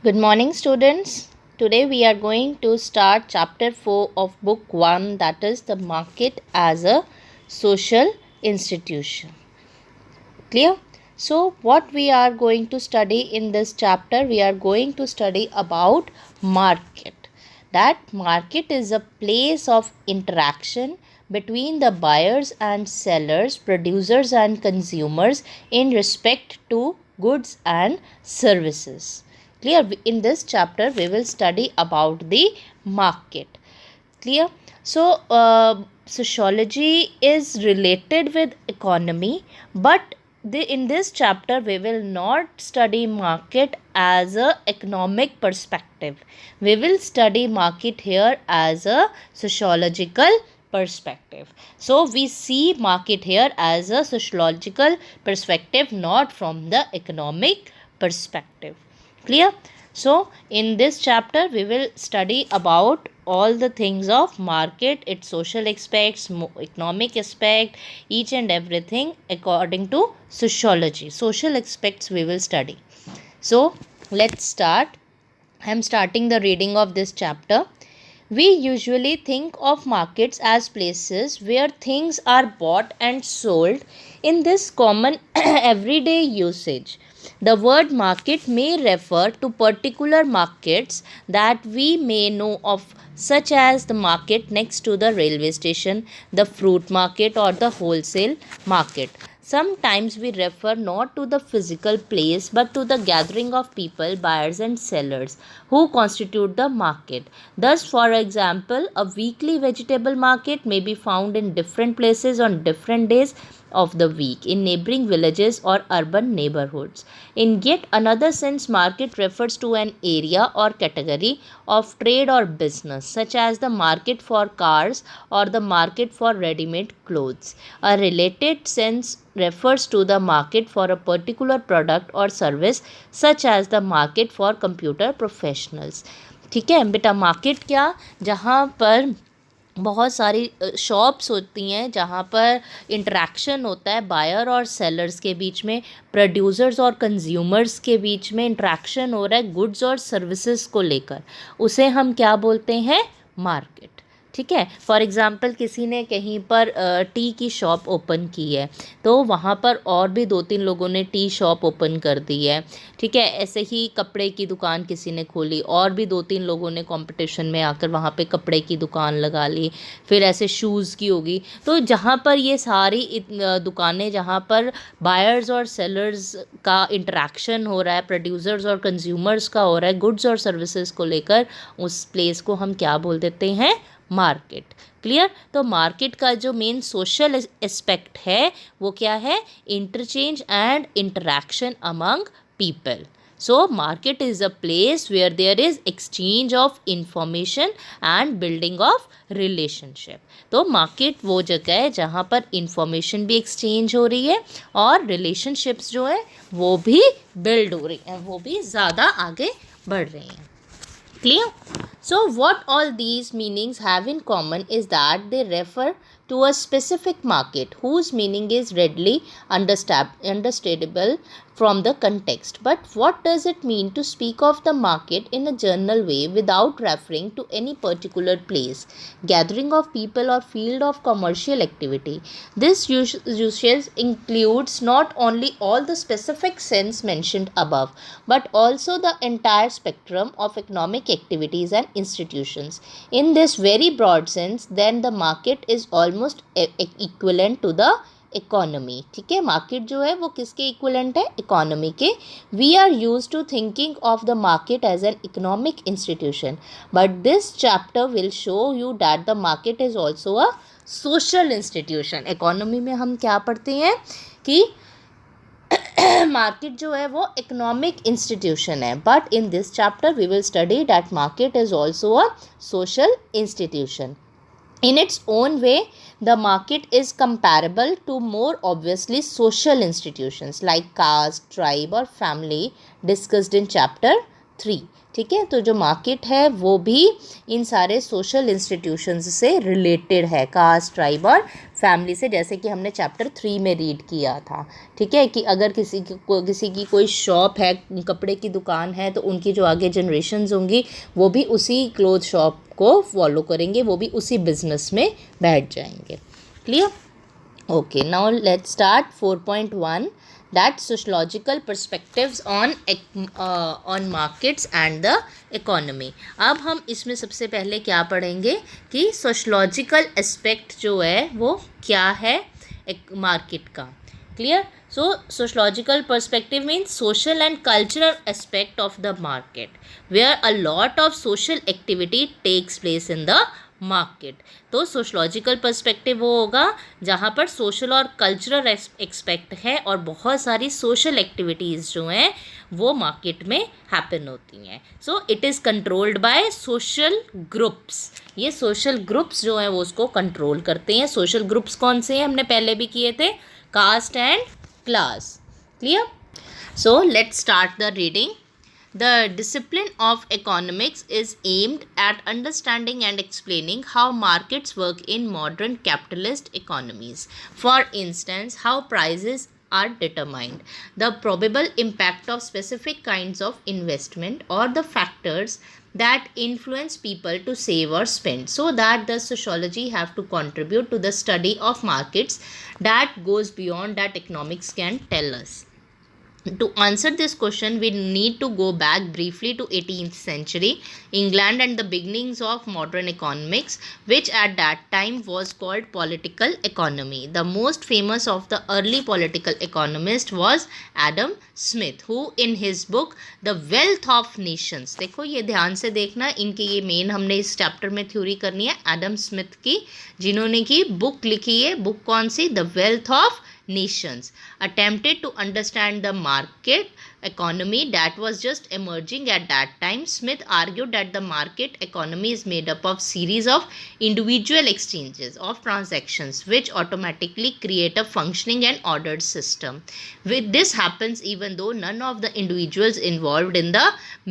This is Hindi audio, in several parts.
Good morning, students. Today we are going to start chapter 4 of book 1, that is the market as a social institution. Clear? So, what we are going to study in this chapter, we are going to study about market. That market is a place of interaction between the buyers and sellers, producers and consumers in respect to goods and services. Clear? In this chapter, we will study about the market. Clear? So, sociology is related with economy, but in this chapter we will not study market as a economic perspective. We will study market here as a sociological perspective. So we see market here as a sociological perspective, not from the economic perspective. Clear? So in this chapter we will study about all the things of market, its social aspects, economic aspect, each and everything according to sociology. Social aspects we will study. So let's start. I am starting the reading of this chapter. We usually think of markets as places where things are bought and sold in this common everyday usage. The word market may refer to particular markets that we may know of, such as the market next to the railway station, the fruit market, or the wholesale market. Sometimes we refer not to the physical place but to the gathering of people, buyers and sellers, who constitute the market. Thus, for example, a weekly vegetable market may be found in different places on different days of the week in neighboring villages or urban neighborhoods. In yet another sense, market refers to an area or category of trade or business, such as the market for cars or the market for ready-made clothes. A related sense refers to the market for a particular product or service, such as the market for computer professionals. ठीक है बेटा, मार्केट क्या, जहाँ पर बहुत सारी शॉप्स होती हैं, जहाँ पर इंटरेक्शन होता है बायर और सेलर्स के बीच में, प्रोड्यूसर्स और कंज्यूमर्स के बीच में इंटरेक्शन हो रहा है गुड्स और सर्विसेज को लेकर, उसे हम क्या बोलते हैं? मार्केट. ठीक है. फॉर एग्ज़ाम्पल किसी ने कहीं पर टी की शॉप ओपन की है, तो वहाँ पर और भी 2-3 लोगों ने टी शॉप ओपन कर दी है. ठीक है. ऐसे ही कपड़े की दुकान किसी ने खोली, और भी 2-3 लोगों ने कंपटीशन में आकर वहाँ पे कपड़े की दुकान लगा ली. फिर ऐसे शूज़ की होगी. तो जहाँ पर ये सारी दुकानें, जहाँ पर बायर्स और सेलर्स का इंटरेक्शन हो रहा है, प्रोड्यूसर्स और कंज्यूमर्स का हो रहा है गुड्स और सर्विसेज को लेकर, उस प्लेस को हम क्या बोल देते हैं? मार्केट. क्लियर? तो मार्केट का जो मेन सोशल एस्पेक्ट है वो क्या है? Interchange and interaction among people. So market is a place where there is exchange of information and building of relationship. तो मार्केट वो जगह है जहाँ पर इंफॉर्मेशन भी एक्सचेंज हो रही है और रिलेशनशिप्स जो है वो भी बिल्ड हो रही हैं, वो भी ज़्यादा आगे बढ़ रही हैं. Clear? So what all these meanings have in common is that they refer to a specific market whose meaning is readily understandable from the context. But what does it mean to speak of the market in a general way without referring to any particular place, gathering of people or field of commercial activity? This usage includes not only all the specific sense mentioned above, but also the entire spectrum of economic activities and institutions. In this very broad sense, then the market is almost equivalent to the economy. ठीक है. मार्केट जो है वो किसके इक्वलेंट है? इकोनॉमी के. We are use to thinking of the market as an economic institution, but this chapter will show you that the market is also a social institution. Economy में हम क्या पढ़ते हैं कि मार्केट जो है वो इकोनॉमिक इंस्टीट्यूशन है, but in this chapter we will study that market is also a social institution. In its own way, the market is comparable to more obviously social institutions like caste, tribe or family discussed in chapter 3। ठीक है, तो जो मार्केट है वो भी इन सारे सोशल इंस्टीट्यूशंस से रिलेटेड है, कास्ट, ट्राइब और फैमिली से, जैसे कि हमने चैप्टर 3 में रीड किया था। ठीक है, कि अगर किसी की कोई शॉप है, कपड़े की दुकान है, तो उनकी जो आगे जनरेशन्स होंगी वो भी उसी क्लोथ शॉप को फॉलो करेंगे, वो भी उसी बिजनेस में बैठ जाएंगे। Clear? Okay, now let's start 4.1, that sociological perspectives on markets and the economy। अब हम इसमें सबसे पहले क्या पढ़ेंगे कि सोशलॉजिकल एस्पेक्ट जो है वो क्या है एक मार्केट का। Clear? So sociological perspective means social and cultural aspect of the market where a lot of social activity takes place in the market. तो सोशलॉजिकल पर्सपेक्टिव वो होगा जहाँ पर सोशल और कल्चरल एक्सपेक्ट है और बहुत सारी सोशल एक्टिविटीज़ जो हैं वो मार्केट में हैपन होती हैं। So it is controlled by social groups. ये सोशल ग्रुप्स जो हैं वो उसको कंट्रोल करते हैं। सोशल ग्रुप्स कौन से हैं? हमने पहले भी किए थे, caste and class. Clear? So let's start the reading. The discipline of economics is aimed at understanding and explaining how markets work in modern capitalist economies. For instance, how prices are determined, the probable impact of specific kinds of investment, or the factors that influence people to save or spend, so that the sociology have to contribute to the study of markets that goes beyond that economics can tell us. To answer this question, we need to go back briefly to 18th century England and the beginnings of modern economics, which at that time was called political economy. The most famous of the early political economists was Adam Smith, who in his book The Wealth of Nations, देखो ये ध्यान से देखना, इनकी ये मेन हमने इस चैप्टर में थ्योरी करनी है एडम स्मिथ की, जिन्होंने की बुक लिखी है। बुक कौन सी? The wealth of nations, attempted to understand the market economy that was just emerging at that time. Smith argued that the market economy is made up of series of individual exchanges of transactions which automatically create a functioning and ordered system. With this happens even though none of the individuals involved in the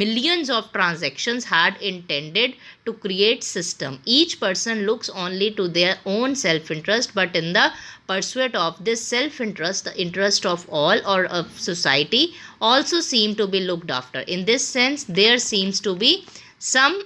millions of transactions had intended to create system. Each person looks only to their own self-interest, but in the pursuit of this self-interest, the interest of all or of society also seem to be looked after. In this sense, there seems to be some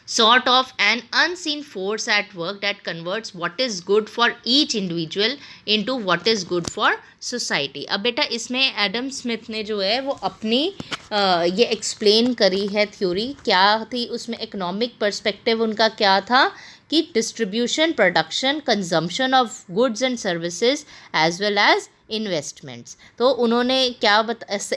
sort of an unseen force at work that converts what is good for each individual into what is good for society. अब बेटा इसमें एडम स्मिथ ने जो है वो अपनी ये एक्सप्लेन करी है थ्योरी, क्या थी उसमें इकोनॉमिक पर्सपेक्टिव उनका क्या था कि distribution, production, consumption of goods and services as well as investments. तो उन्होंने क्या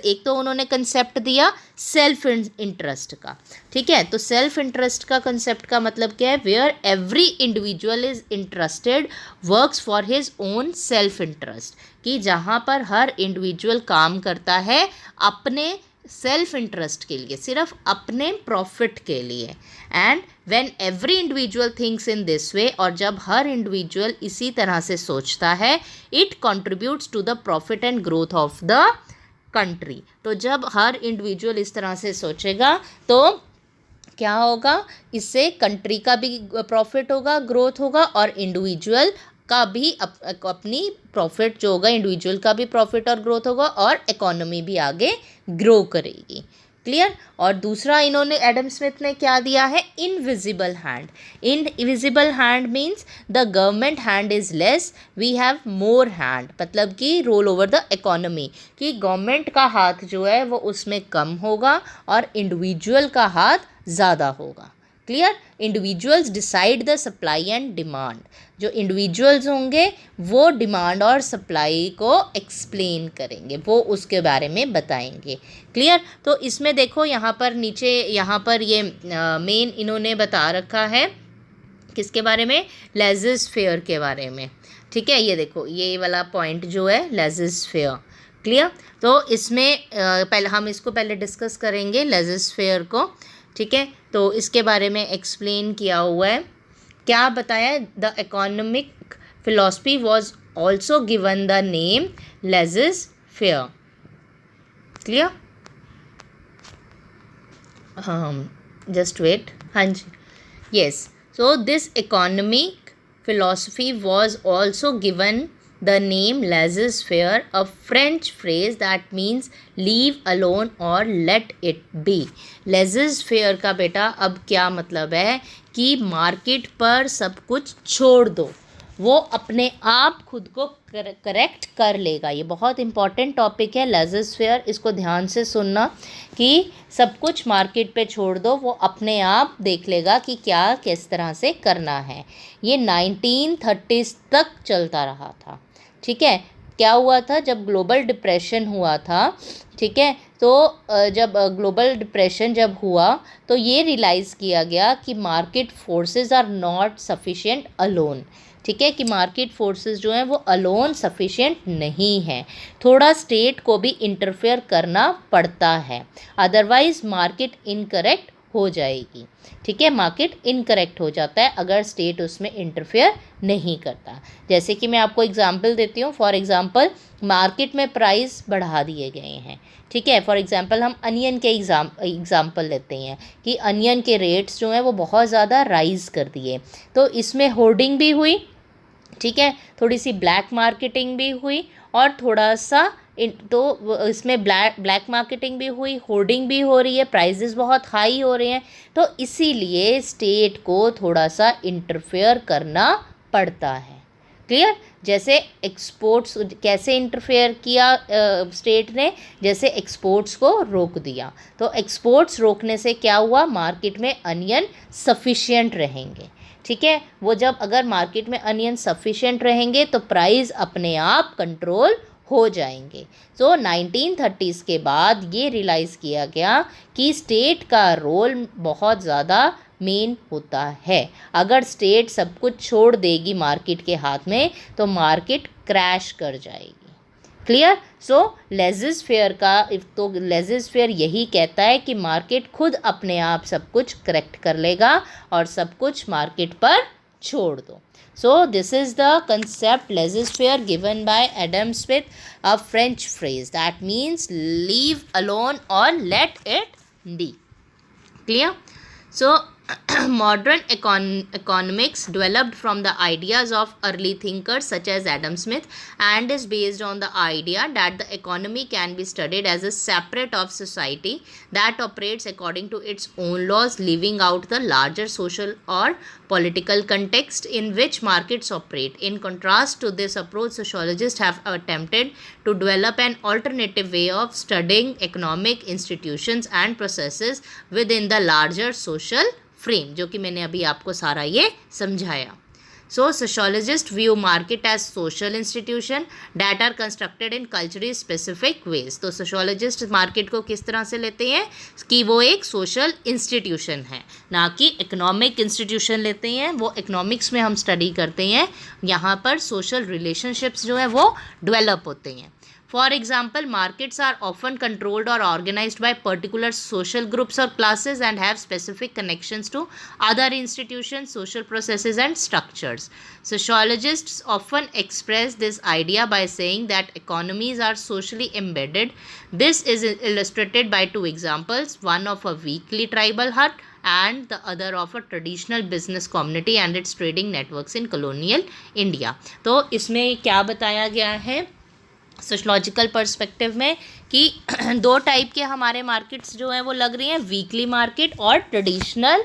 एक तो उन्होंने कंसेप्ट दिया सेल्फ इंटरेस्ट का। ठीक है, तो सेल्फ इंटरेस्ट का कंसेप्ट का मतलब क्या है? Where every individual is interested works for his own self interest, कि जहाँ पर हर इंडिविजुअल काम करता है अपने सेल्फ इंटरेस्ट के लिए, सिर्फ अपने प्रॉफिट के लिए। And when every individual thinks in this way, और जब हर इंडिविजुअल इसी तरह से सोचता है, it contributes to the profit and growth of the country. तो जब हर इंडिविजुअल इस तरह से सोचेगा तो क्या होगा? इससे कंट्री का भी प्रॉफिट होगा, ग्रोथ होगा, और इंडिविजुअल का भी अपनी प्रॉफिट जो होगा, इंडिविजुअल का भी प्रॉफिट और ग्रोथ होगा, और इकोनॉमी भी आगे ग्रो करेगी। क्लियर? और दूसरा इन्होंने एडम स्मिथ ने क्या दिया है? Invisible hand. Invisible hand means the government hand is less, we have more hand, मतलब कि रोल ओवर द इकोनॉमी, कि गवर्नमेंट का हाथ जो है वो उसमें कम होगा और इंडिविजुअल का हाथ ज़्यादा होगा। Clear? Individuals decide the supply and demand. जो इंडिविजुअल्स होंगे वो डिमांड और सप्लाई को एक्सप्लेन करेंगे, वो उसके बारे में बताएंगे। क्लियर? तो इसमें देखो यहाँ पर नीचे यहाँ पर ये मेन इन्होंने बता रखा है किसके बारे में? लेज़र्स फेयर के बारे में। ठीक है, ये देखो ये वाला पॉइंट जो है लेज़र्स फेयर। क्लियर? तो इसमें पहले हम इसको पहले डिस्कस करेंगे लेज़र्स फेयर को। ठीक है, तो इसके बारे में एक्सप्लेन किया हुआ है। क्या बताया? The economic philosophy was also given the name laissez faire. Clear? Just wait, हाँ जी, yes, so this economic philosophy was also given the name laissez-faire, a French phrase that means leave alone or let it be. laissez-faire का बेटा अब क्या मतलब है कि मार्केट पर सब कुछ छोड़ दो, वो अपने आप खुद को करेक्ट कर लेगा। ये बहुत इंपॉर्टेंट टॉपिक है laissez-faire, इसको ध्यान से सुनना कि सब कुछ मार्केट पे छोड़ दो, वो अपने आप देख लेगा कि क्या किस तरह से करना है। ये 1930s तक चलता रहा था, ठीक है। क्या हुआ था जब ग्लोबल डिप्रेशन हुआ था, ठीक है, तो जब ग्लोबल डिप्रेशन जब हुआ तो ये रियलाइज़ किया गया कि market forces are not sufficient alone, ठीक है, कि मार्केट फोर्सेस जो हैं वो अलोन सफिशिएंट नहीं हैं, थोड़ा स्टेट को भी इंटरफेयर करना पड़ता है, अदरवाइज मार्केट इनकरेक्ट हो जाएगी, ठीक है। मार्केट इनकरेक्ट हो जाता है अगर स्टेट उसमें इंटरफेयर नहीं करता। जैसे कि मैं आपको एग्जांपल देती हूँ, फॉर एग्जांपल मार्केट में प्राइस बढ़ा दिए गए हैं, ठीक है। फॉर एग्जांपल हम अनियन के एग्जांपल लेते हैं कि अनियन के रेट्स जो हैं वो बहुत ज़्यादा राइज़ कर दिए, तो इसमें होर्डिंग भी हुई, ठीक है, थोड़ी सी ब्लैक मार्केटिंग भी हुई और थोड़ा सा तो इसमें ब्लैक मार्केटिंग भी हुई, होर्डिंग भी हो रही है, प्राइजेस बहुत हाई हो रहे हैं, तो इसीलिए स्टेट को थोड़ा सा इंटरफेयर करना पड़ता है। क्लियर? जैसे एक्सपोर्ट्स कैसे इंटरफेयर किया स्टेट ने, जैसे एक्सपोर्ट्स को रोक दिया, तो एक्सपोर्ट्स रोकने से क्या हुआ, मार्केट में अनियन सफिशिएंट रहेंगे, ठीक है। वो जब अगर मार्केट में अनियन सफिशिएंट रहेंगे तो प्राइस अपने आप कंट्रोल हो जाएंगे। सो 1930s के बाद ये रियलाइज़ किया गया कि स्टेट का रोल बहुत ज़्यादा मेन होता है। अगर स्टेट सब कुछ छोड़ देगी मार्केट के हाथ में तो मार्केट क्रैश कर जाएगी। क्लियर? सो लेज़ेज़-फेयर का तो लेज़ेज़-फेयर यही कहता है कि मार्केट खुद अपने आप सब कुछ करेक्ट कर लेगा और सब कुछ मार्केट पर छोड़ दो। So this is the concept laissez faire given by Adam Smith, a French phrase that means leave alone और let it be. Clear? So modern economics developed from the ideas of early thinkers such as Adam Smith and is based on the idea that the economy can be studied as a separate of society that operates according to its own laws, leaving out the larger social or political context in which markets operate. In contrast to this approach, sociologists have attempted to develop an alternative way of studying economic institutions and processes within the larger social frame, जो कि मैंने अभी आपको सारा ये समझाया। So sociologist view market as social institution that are constructed in culturally specific ways. तो सोशोलॉजिस्ट मार्केट को किस तरह से लेते हैं कि वो एक सोशल इंस्टीट्यूशन है, ना कि इकोनॉमिक इंस्टीट्यूशन लेते हैं। वो इकोनॉमिक्स में हम स्टडी करते हैं, यहाँ पर सोशल रिलेशनशिप्स जो है वो डेवलप होते हैं। For example, markets are often controlled or organized by particular social groups or classes and have specific connections to other institutions, social processes and structures. Sociologists often express this idea by saying that economies are socially embedded. This is illustrated by two examples, one of a weekly tribal hut and the other of a traditional business community and its trading networks in colonial India. तो इसमें क्या बताया गया है सोशलॉजिकल पर्सपेक्टिव में कि दो टाइप के हमारे मार्केट्स जो हैं वो लग रही हैं, वीकली मार्केट और ट्रेडिशनल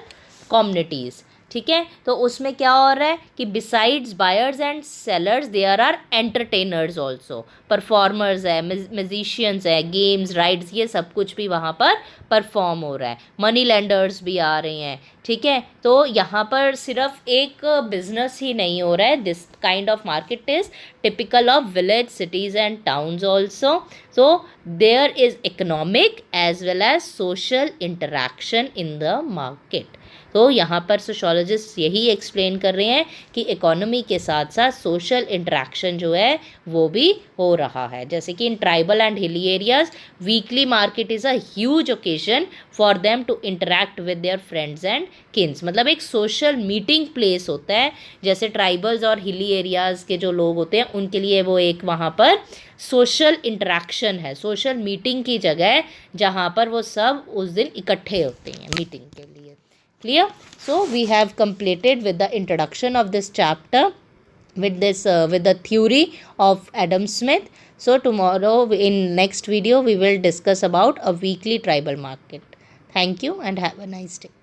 कम्युनिटीज़, ठीक है। तो उसमें क्या हो रहा है कि besides buyers and sellers there are entertainers also, performers है, म्यूजिशियंस है, गेम्स राइड्स, ये सब कुछ भी वहाँ पर परफॉर्म हो रहा है, मनी लेंडर्स भी आ रहे हैं, ठीक है। तो यहाँ पर सिर्फ एक बिजनेस ही नहीं हो रहा है, this kind of market is typical of village cities and towns also. So there is economic as well as social interaction in the market. तो यहाँ पर सोशोलॉजिस्ट यही एक्सप्लेन कर रहे हैं कि इकोनॉमी के साथ साथ सोशल इंटरेक्शन जो है वो भी हो रहा है। जैसे कि in tribal and hilly areas weekly market is a huge occasion for them to interact with their friends and kins, मतलब एक सोशल मीटिंग प्लेस होता है। जैसे ट्राइबल्स और हिली एरियाज़ के जो लोग होते हैं उनके लिए वो एक वहाँ पर सोशल इंटरेक्शन है, सोशल मीटिंग की जगह है जहाँ पर वो सब उस दिन इकट्ठे होते हैं मीटिंग के लिए। Clear? So we have completed with the introduction of this chapter with this with the theory of Adam Smith. So tomorrow in next video we will discuss about a weekly tribal market. Thank you and have a nice day.